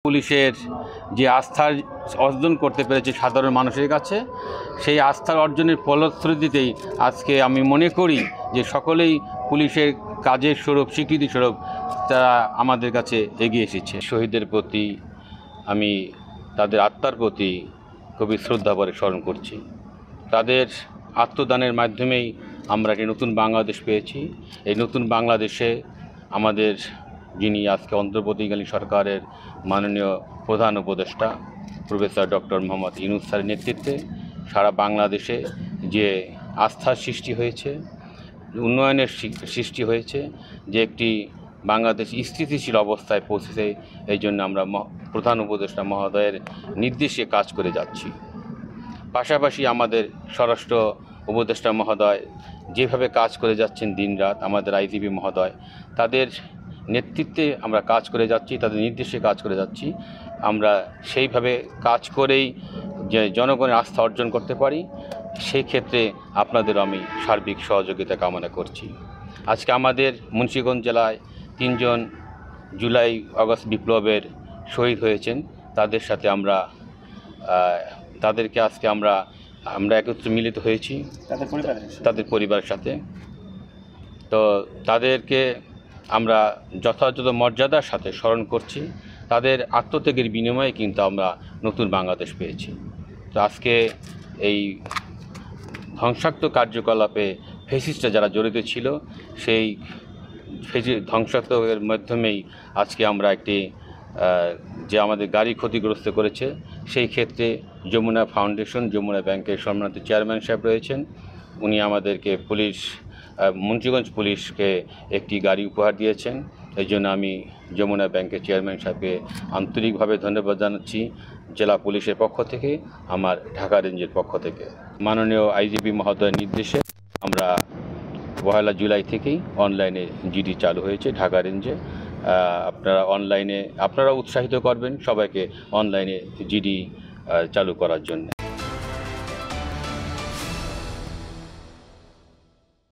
পুলিশের যে আস্থার অর্জন করতে পেরেছে সাধারণ মানুষের কাছে, সেই আস্থার অর্জনের ফলশ্রুতিতেই আজকে আমি মনে করি যে সকলেই পুলিশের কাজের স্বরূপ, স্বীকৃতি স্বরূপ তারা আমাদের কাছে এগিয়ে এসেছে। শহীদদের প্রতি আমি তাদের আত্মার প্রতি খুবই শ্রদ্ধা ভরে স্মরণ করছি। তাদের আত্মদানের মাধ্যমেই আমরা একটি নতুন বাংলাদেশ পেয়েছি। এই নতুন বাংলাদেশে আমাদের যিনি আজকে অন্তর্বর্তীকালীন সরকারের মাননীয় প্রধান উপদেষ্টা প্রফেসর ডক্টর মোহাম্মদ ইউনূস স্যারের নেতৃত্বে সারা বাংলাদেশে যে আস্থার সৃষ্টি হয়েছে, উন্নয়নের সৃষ্টি হয়েছে, যে একটি বাংলাদেশ স্থিতিশীল অবস্থায় পৌঁছেছে, এই জন্য আমরা প্রধান উপদেষ্টা মহোদয়ের নির্দেশে কাজ করে যাচ্ছি। পাশাপাশি আমাদের স্বরাষ্ট্র উপদেষ্টা মহোদয় যেভাবে কাজ করে যাচ্ছেন দিনরাত, আমাদের আইজিপি মহোদয় তাদের নেতৃত্বে আমরা কাজ করে যাচ্ছি, তাদের নির্দেশে কাজ করে যাচ্ছি। আমরা সেইভাবে কাজ করেই যে জনগণের আস্থা অর্জন করতে পারি, সেই ক্ষেত্রে আপনাদেরও আমি সার্বিক সহযোগিতা কামনা করছি। আজকে আমাদের মুন্সিগঞ্জ জেলায় 3 জন জুলাই আগস্ট বিপ্লবের শহীদ হয়েছেন, তাদের সাথে তাদেরকে আজকে আমরা একত্রে মিলিত হয়েছি তাদের পরিবারের সাথে। তো তাদেরকে আমরা যথাযথ মর্যাদার সাথে স্মরণ করছি। তাদের আত্মত্যাগের বিনিময়ে কিন্তু আমরা নতুন বাংলাদেশ পেয়েছি। তো আজকে এই ধ্বংসাত্মক কার্যকলাপে ফ্যাসিস্টরা যারা জড়িত ছিল, সেই ধ্বংসাত্মকের মাধ্যমেই আজকে আমরা একটি যে আমাদের গাড়ি ক্ষতিগ্রস্ত করেছে, সেই ক্ষেত্রে যমুনা ফাউন্ডেশন, যমুনা ব্যাংকের সম্মানিত চেয়ারম্যান সাহেব রয়েছেন, উনি আমাদেরকে মুন্সিগঞ্জ পুলিশকে একটি গাড়ি উপহার দিয়েছেন। এই জন্য আমি যমুনা ব্যাংকের চেয়ারম্যান সাহেবকে আন্তরিকভাবে ধন্যবাদ জানাচ্ছি, জেলা পুলিশের পক্ষ থেকে, আমার ঢাকা রেঞ্জের পক্ষ থেকে। মাননীয় আইজিপি মহোদয়ের নির্দেশে আমরা 1 জুলাই থেকেই অনলাইনে জিডি চালু হয়েছে ঢাকা রেঞ্জে। আপনারা উৎসাহিত করবেন সবাইকে অনলাইনে জিডি চালু করার জন্য।